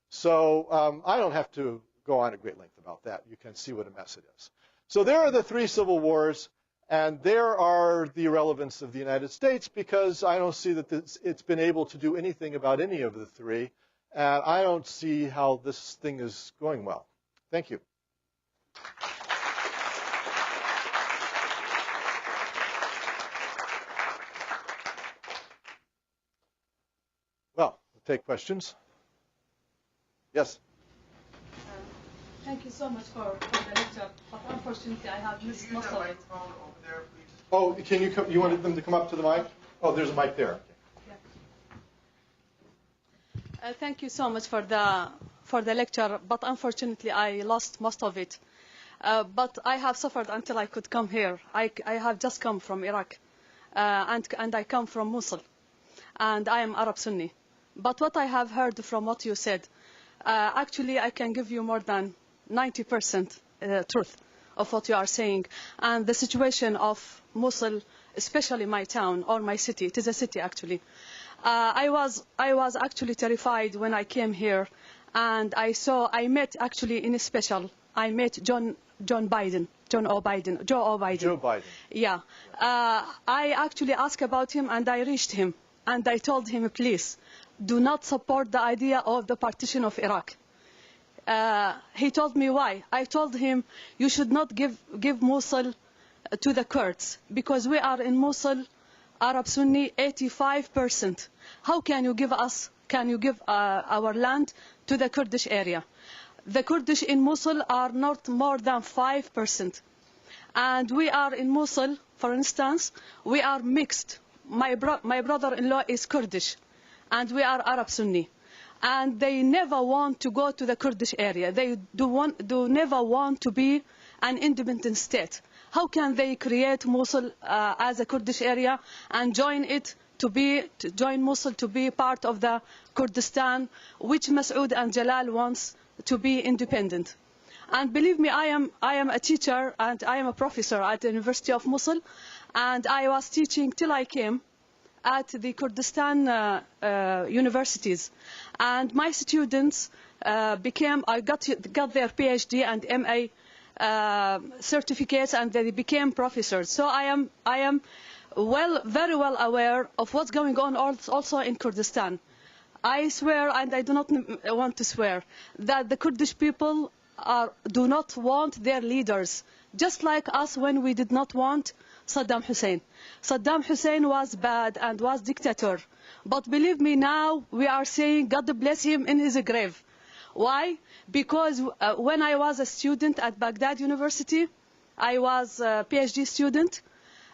So I don't have to go on at great length about that. You can see what a mess it is. So there are the 3 civil wars, and there are the irrelevance of the United States, because I don't see that it's been able to do anything about any of the 3, and I don't see how this thing is going well. Thank you. Well, we'll take questions. Yes? Thank you so much for the lecture, but unfortunately I have missed most of it. Oh, can you come, you wanted them to come up to the mic? Oh, there's a mic there. Okay. Yeah. Thank you so much for the lecture, but unfortunately I lost most of it. But I have suffered until I could come here. I have just come from Iraq, and I come from Mosul, and I am Arab Sunni. But what I have heard from what you said, actually I can give you more than 90% truth of what you are saying. And the situation of Mosul, especially my town or my city, it is a city actually. I was actually terrified when I came here, and I met actually in a special, I met Joe Biden. Yeah. I actually asked about him, and I reached him, and I told him, please, do not support the idea of the partition of Iraq. He told me why. I told him, you should not give Mosul to the Kurds, because we are in Mosul, Arab Sunni, 85%. How can you give our land to the Kurdish area? The Kurdish in Mosul are not more than 5%. And we are in Mosul, for instance, we are mixed. My brother-in-law is Kurdish, and we are Arab Sunni. And they never want to go to the Kurdish area. They never want to be an independent state. How can they create Mosul as a Kurdish area and join Mosul to be part of the Kurdistan, which Masoud and Jalal wants to be independent? And believe me, I am a teacher and I am a professor at the University of Mosul, and I was teaching till I came at the Kurdistan universities, and my students got their PhD and MA certificates, and they became professors. So I am very well aware of what's going on also in Kurdistan. I swear, and I do not want to swear, that the Kurdish people do not want their leaders, just like us when we did not want Saddam Hussein. Saddam Hussein was bad and was dictator. But believe me, now we are saying God bless him in his grave. Why? Because when I was a student at Baghdad University, I was a PhD student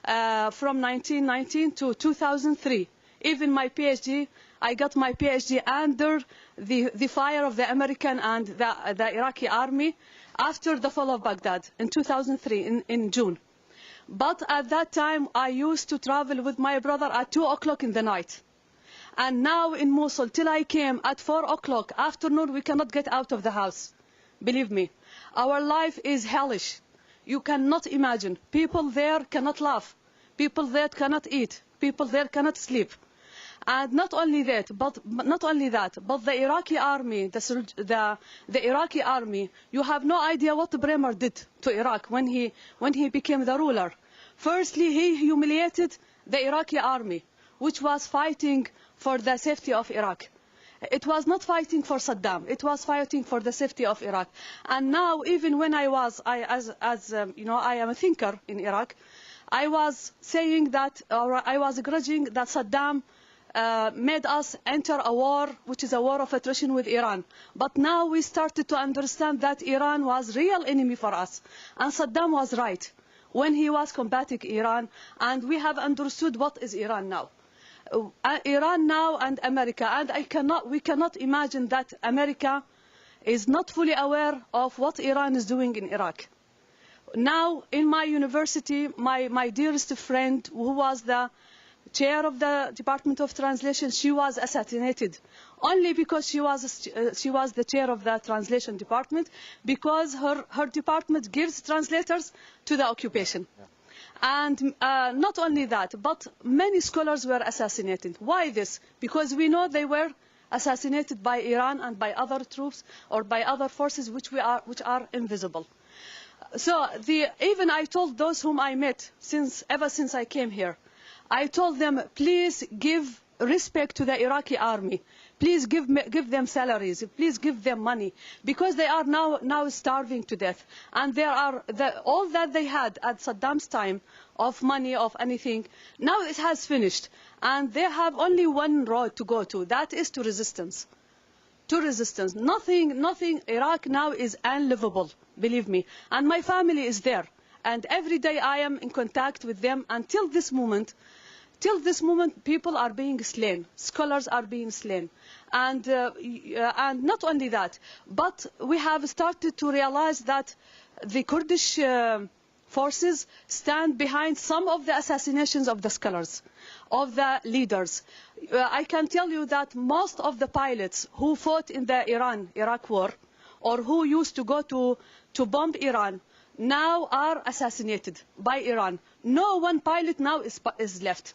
from 1919 to 2003. Even my PhD, I got my PhD under the fire of the American and the Iraqi army after the fall of Baghdad in 2003 in June. But at that time, I used to travel with my brother at 2 o'clock in the night. And now in Mosul, till I came at 4 o'clock afternoon, we cannot get out of the house. Believe me, our life is hellish. You cannot imagine. People there cannot laugh. People there cannot eat. People there cannot sleep. And not only that, but the Iraqi army, the Iraqi army, you have no idea what Bremer did to Iraq when he became the ruler. Firstly, he humiliated the Iraqi army, which was fighting for the safety of Iraq. It was not fighting for Saddam. It was fighting for the safety of Iraq. And now, even when I am a thinker in Iraq, I was saying that, or I was grudging that Saddam made us enter a war, which is a war of attrition with Iran. But now we started to understand that Iran was real enemy for us. And Saddam was right when he was combating Iran. And we have understood what is Iran now. Iran now and America. And we cannot imagine that America is not fully aware of what Iran is doing in Iraq. Now, in my university, my dearest friend, who was the chair of the Department of Translation, she was assassinated only because she was the chair of the translation department, because her department gives translators to the occupation. Yeah. And not only that, but many scholars were assassinated. Why this? Because we know they were assassinated by Iran and by other troops or by other forces which are invisible. So even I told those whom I met ever since I came here, I told them, please give respect to the Iraqi army. Please give them salaries. Please give them money, because they are now starving to death. And all that they had at Saddam's time of money, of anything, now it has finished. And they have only one road to go to. That is to resistance. To resistance. Nothing. Iraq now is unlivable, believe me. And my family is there. And every day I am in contact with them. Until this moment, people are being slain. Scholars are being slain. And not only that, but we have started to realize that the Kurdish forces stand behind some of the assassinations of the scholars, of the leaders. I can tell you that most of the pilots who fought in the Iraq war, or who used to go to bomb Iran, now are assassinated by Iran. No one pilot now is left.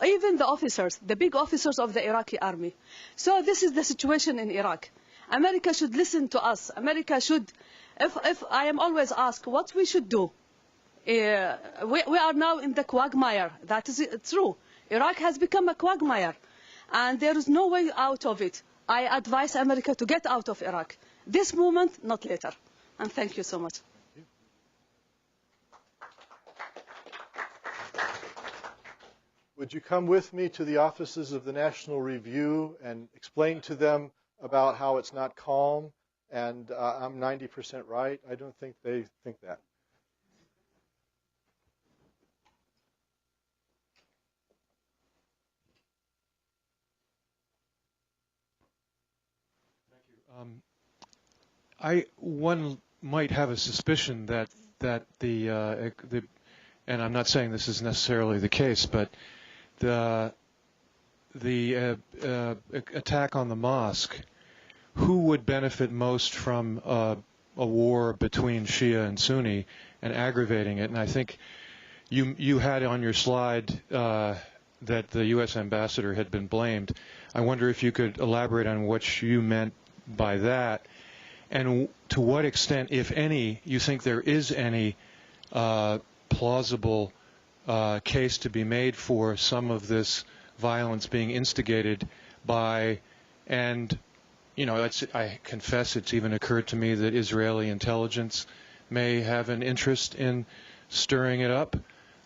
Even the officers, the big officers of the Iraqi army. So this is the situation in Iraq. America should listen to us. America should, if I am always asked what we should do. We are now in the quagmire. That is true. Iraq has become a quagmire. And there is no way out of it. I advise America to get out of Iraq. This moment, not later. And thank you so much. Would you come with me to the offices of the National Review and explain to them about how it's not calm and I'm 90% right? I don't think they think that. One might have a suspicion that and I'm not saying this is necessarily the case, but the attack on the mosque, who would benefit most from a war between Shia and Sunni and aggravating it? And I think you had on your slide that the U.S. ambassador had been blamed. I wonder if you could elaborate on what you meant by that, and to what extent, if any, you think there is any plausible case to be made for some of this violence being instigated by, and I confess it's even occurred to me that Israeli intelligence may have an interest in stirring it up.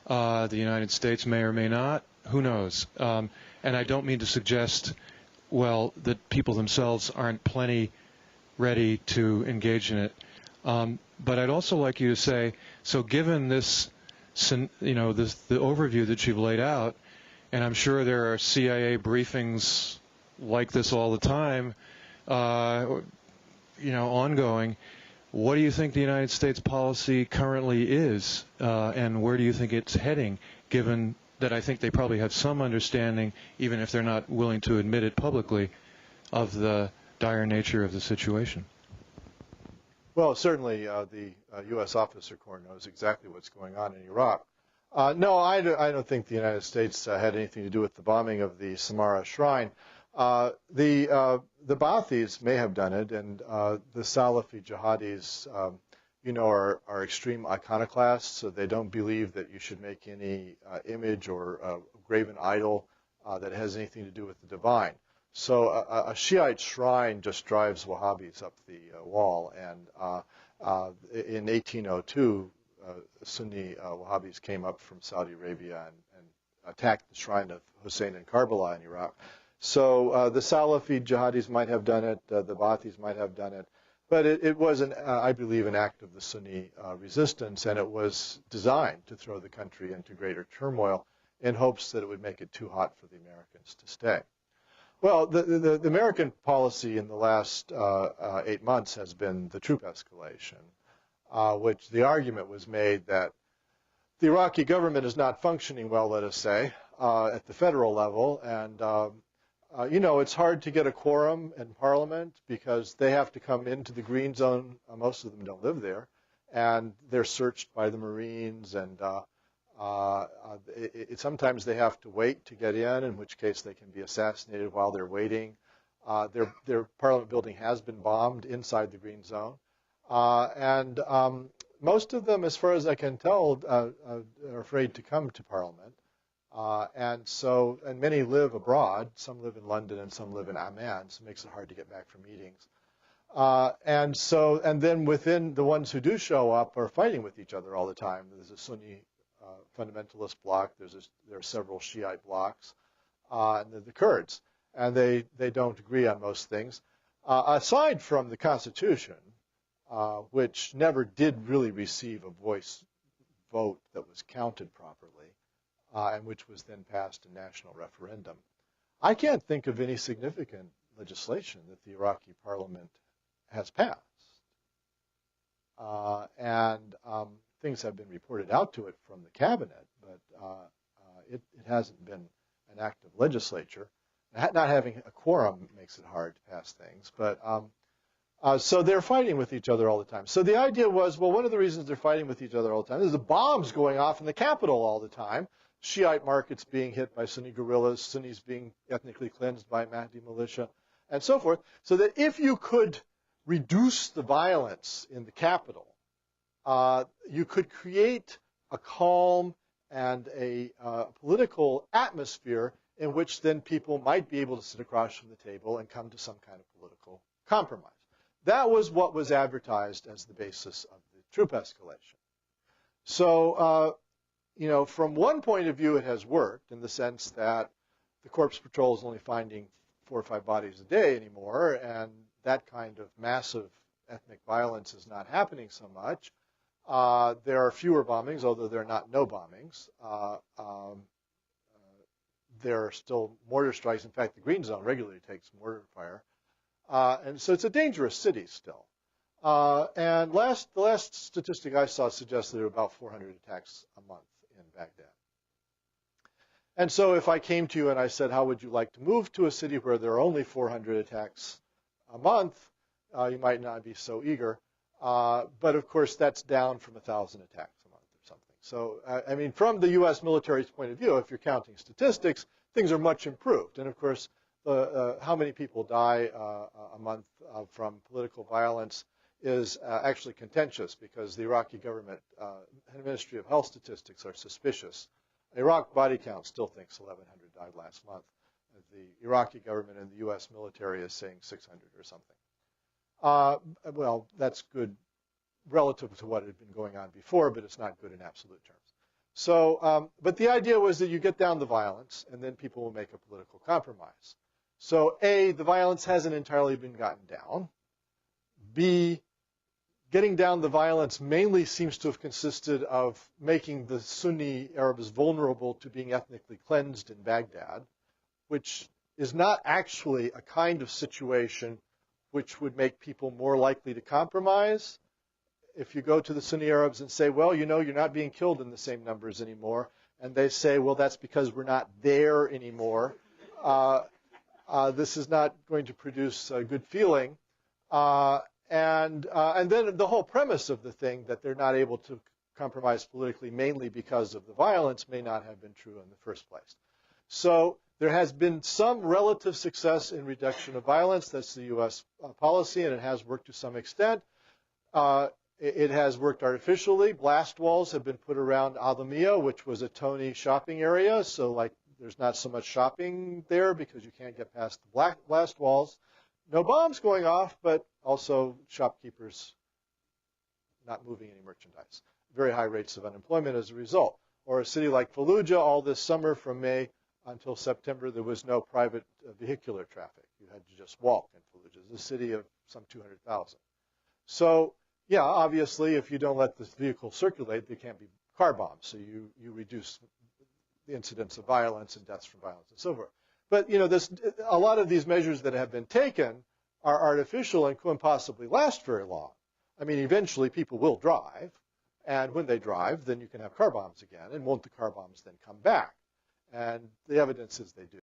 The United States may or may not. Who knows? And I don't mean to suggest, well, that people themselves aren't plenty ready to engage in it. But I'd also like you to say, so given this, the overview that you've laid out, and I'm sure there are CIA briefings like this all the time, ongoing, what do you think the United States policy currently is, and where do you think it's heading, given that I think they probably have some understanding, even if they're not willing to admit it publicly, of the dire nature of the situation? Well, certainly the U.S. Officer Corps knows exactly what's going on in Iraq. No, I don't think the United States had anything to do with the bombing of the Samarra Shrine. The Ba'athis may have done it, and the Salafi jihadis, are extreme iconoclasts, so they don't believe that you should make any image or graven idol that has anything to do with the divine. So a Shiite shrine just drives Wahhabis up the wall, and in 1802, Sunni Wahhabis came up from Saudi Arabia and attacked the shrine of Hussein in Karbala in Iraq. So the Salafi jihadis might have done it, the Ba'athis might have done it, but it was, I believe, an act of the Sunni resistance, and it was designed to throw the country into greater turmoil in hopes that it would make it too hot for the Americans to stay. Well, the American policy in the last 8 months has been the troop escalation, which the argument was made that the Iraqi government is not functioning well, let us say, at the federal level, and it's hard to get a quorum in Parliament because they have to come into the green zone. Most of them don't live there, and they're searched by the Marines, and sometimes they have to wait to get in which case they can be assassinated while they're waiting. Their parliament building has been bombed inside the Green Zone. And most of them, as far as I can tell, are afraid to come to parliament. And many live abroad. Some live in London and some live in Amman, so it makes it hard to get back from meetings. And then within the ones who do show up are fighting with each other all the time. There's a Sunni fundamentalist bloc. There are several Shiite blocs, and the Kurds, and they don't agree on most things. Aside from the Constitution, which never did really receive a voice vote that was counted properly, and which was then passed in national referendum, I can't think of any significant legislation that the Iraqi parliament has passed. Things have been reported out to it from the cabinet, but it hasn't been an active legislature. Not having a quorum makes it hard to pass things. But so they're fighting with each other all the time. So the idea was, well, one of the reasons they're fighting with each other all the time is the bombs going off in the capital all the time. Shiite markets being hit by Sunni guerrillas, Sunnis being ethnically cleansed by Mahdi militia, and so forth. So that if you could reduce the violence in the capital, you could create a calm and a political atmosphere in which then people might be able to sit across from the table and come to some kind of political compromise. That was what was advertised as the basis of the troop escalation. So, from one point of view, it has worked in the sense that the Corpse Patrol is only finding 4 or 5 bodies a day anymore, and that kind of massive ethnic violence is not happening so much. There are fewer bombings, although there are not no bombings. There are still mortar strikes. In fact, the Green Zone regularly takes mortar fire. And so it's a dangerous city still. And the last statistic I saw suggests there are about 400 attacks a month in Baghdad. And so if I came to you and I said, how would you like to move to a city where there are only 400 attacks a month, you might not be so eager. But of course, that's down from 1,000 attacks a month or something. So, from the U.S. military's point of view, if you're counting statistics, things are much improved. And of course, how many people die a month from political violence is actually contentious because the Iraqi government and Ministry of Health statistics are suspicious. Iraq body count still thinks 1,100 died last month. The Iraqi government and the U.S. military is saying 600 or something. Well, that's good relative to what had been going on before, but it's not good in absolute terms. So, but the idea was that you get down the violence, and then people will make a political compromise. So, A, the violence hasn't entirely been gotten down. B, getting down the violence mainly seems to have consisted of making the Sunni Arabs vulnerable to being ethnically cleansed in Baghdad, which is not actually a kind of situation which would make people more likely to compromise. If you go to the Sunni Arabs and say, well, you're not being killed in the same numbers anymore, and they say, well, that's because we're not there anymore, this is not going to produce a good feeling. And then the whole premise of the thing that they're not able to compromise politically mainly because of the violence may not have been true in the first place. So there has been some relative success in reduction of violence. That's the U.S. policy, and it has worked to some extent. It has worked artificially. Blast walls have been put around Adamiyah, which was a Tony shopping area. So, there's not so much shopping there because you can't get past the blast walls. No bombs going off, but also shopkeepers not moving any merchandise. Very high rates of unemployment as a result. Or a city like Fallujah, all this summer from May until September, there was no private vehicular traffic. You had to just walk in Fallujah. It's a city of some 200,000. So, yeah, obviously, if you don't let the vehicle circulate, there can't be car bombs. So you reduce the incidence of violence and deaths from violence and so forth. But, a lot of these measures that have been taken are artificial and couldn't possibly last very long. Eventually people will drive, and when they drive, then you can have car bombs again, and won't the car bombs then come back? And the evidence is they do.